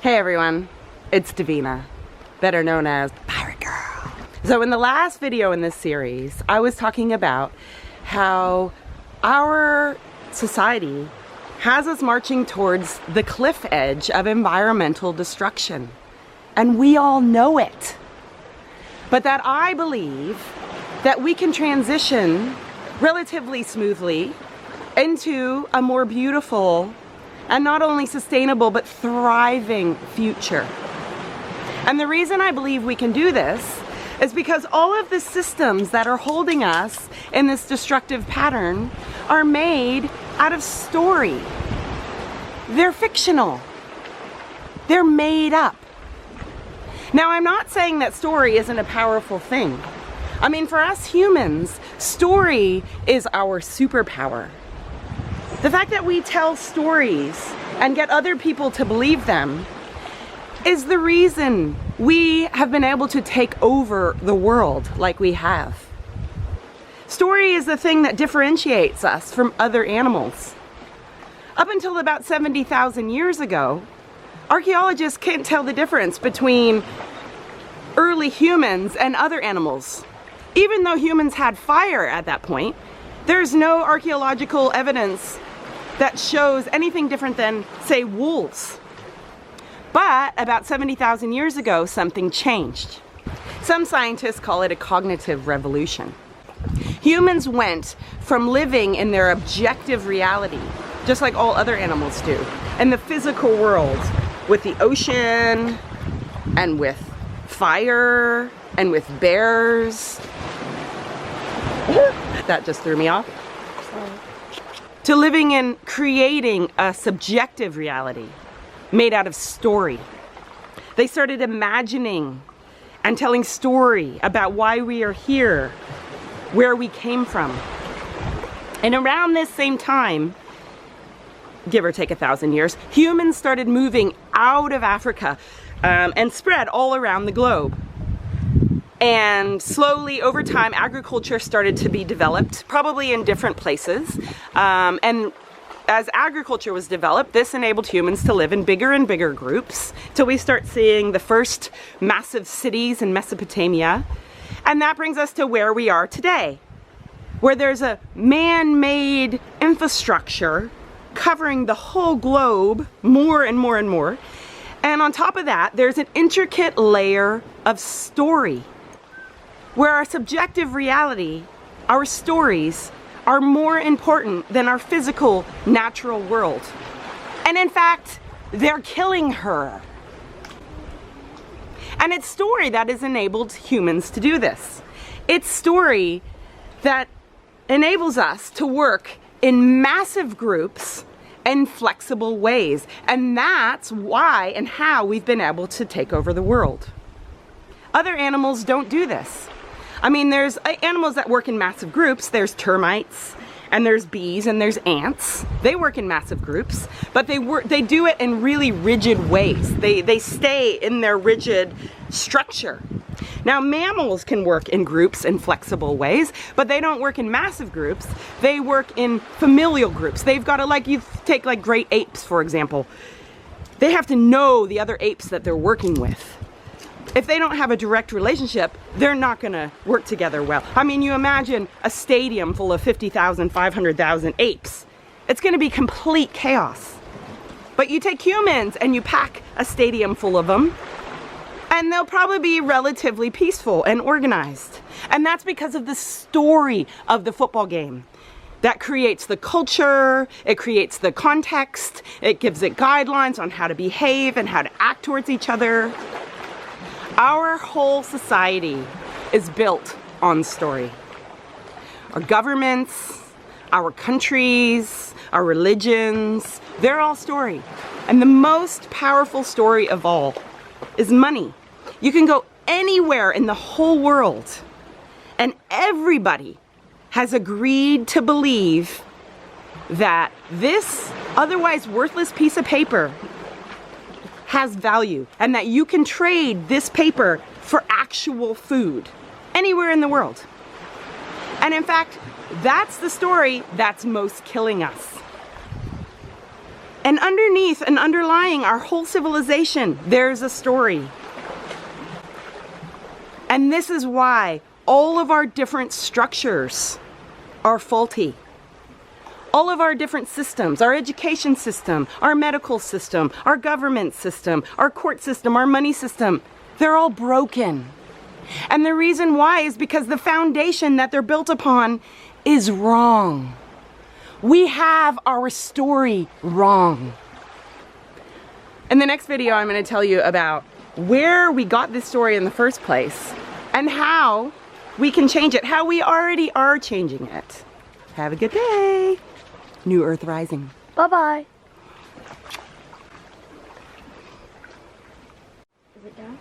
Hey everyone, it's Davina, better known as Pirate Girl. So in the last video in this series, I was talking about how our society has us marching towards the cliff edge of environmental destruction. And we all know it. But that I believe that we can transition relatively smoothly into a more beautiful and not only sustainable but thriving future. And the reason I believe we can do this is because all of the systems that are holding us in this destructive pattern are made out of story. They're fictional. They're made up. Now, I'm not saying that story isn't a powerful thing. I mean, for us humans, story is our superpower. The fact that we tell stories and get other people to believe them is the reason we have been able to take over the world like we have. Story is the thing that differentiates us from other animals. Up until about 70,000 years ago, archaeologists can't tell the difference between early humans and other animals. Even though humans had fire at that point, there's no archaeological evidence that shows anything different than, say, wolves. But about 70,000 years ago, something changed. Some scientists call it a cognitive revolution. Humans went from living in their objective reality, just like all other animals do, in the physical world, with the ocean, and with fire, and with bears. That just threw me off. To living and creating a subjective reality made out of story. They started imagining and telling story about why we are here, where we came from. And around this same time, give or take 1,000 years, humans started moving out of Africa and spread all around the globe. And slowly, over time, agriculture started to be developed, probably in different places. And as agriculture was developed, this enabled humans to live in bigger and bigger groups, till we start seeing the first massive cities in Mesopotamia. And that brings us to where we are today, where there's a man-made infrastructure covering the whole globe more and more and more. And on top of that, there's an intricate layer of story, where our subjective reality, our stories, are more important than our physical, natural world. And in fact, they're killing her. And it's story that has enabled humans to do this. It's story that enables us to work in massive groups in flexible ways. And that's why and how we've been able to take over the world. Other animals don't do this. I mean, there's animals that work in massive groups. There's termites, and there's bees, and there's ants. They work in massive groups, but they do it in really rigid ways. They stay in their rigid structure. Now, mammals can work in groups in flexible ways, but they don't work in massive groups. They work in familial groups. They've got to, like, you take like great apes, for example. They have to know the other apes that they're working with. If they don't have a direct relationship, they're not going to work together well. I mean, you imagine a stadium full of 50,000, 500,000 apes. It's going to be complete chaos. But you take humans and you pack a stadium full of them, and they'll probably be relatively peaceful and organized. And that's because of the story of the football game. That creates the culture, it creates the context, it gives it guidelines on how to behave and how to act towards each other. Our whole society is built on story. Our governments, our countries, our religions, they're all story. And the most powerful story of all is money. You can go anywhere in the whole world, and everybody has agreed to believe that this otherwise worthless piece of paper has value, and that you can trade this paper for actual food anywhere in the world. And in fact, that's the story that's most killing us. And underneath and underlying our whole civilization, there's a story. And this is why all of our different structures are faulty. All of our different systems, our education system, our medical system, our government system, our court system, our money system, they're all broken. And the reason why is because the foundation that they're built upon is wrong. We have our story wrong. In the next video, I'm going to tell you about where we got this story in the first place and how we can change it, how we already are changing it. Have a good day. New Earth Rising. Bye-bye. Is it done?